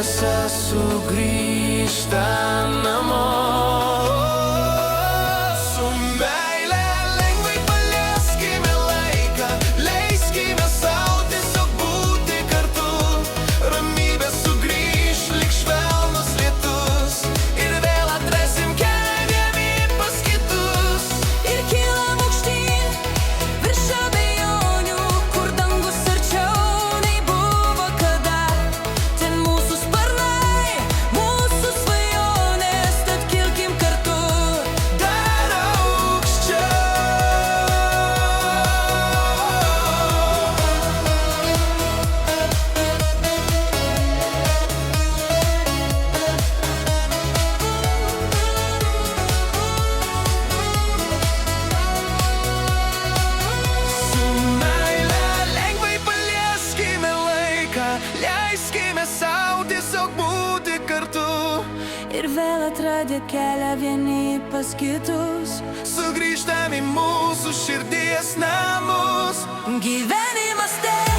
šviesa sugrįžta namo. Su meile lengvai palieskime laiką, leiskime sau tiesiog būti kartu. Ramybė sugrįš lyg švelnus lietus ir vėl atrasim kelią vieni pas kitus. Ir kylam aukštyn virš abejonių, kur dangus arčiau nei buvo kada. Ten mūsų sparnai, mūsų svajonės, tad kilkim kartu. Dar aukščiau. Su meile lengvai palieskime laiką, leiskime sau tiesiog būti kartu. Ir vėl atradę kelią vieni pas kitus. Sugrįžtam į mūsų širdies namus. Gyvenimas tai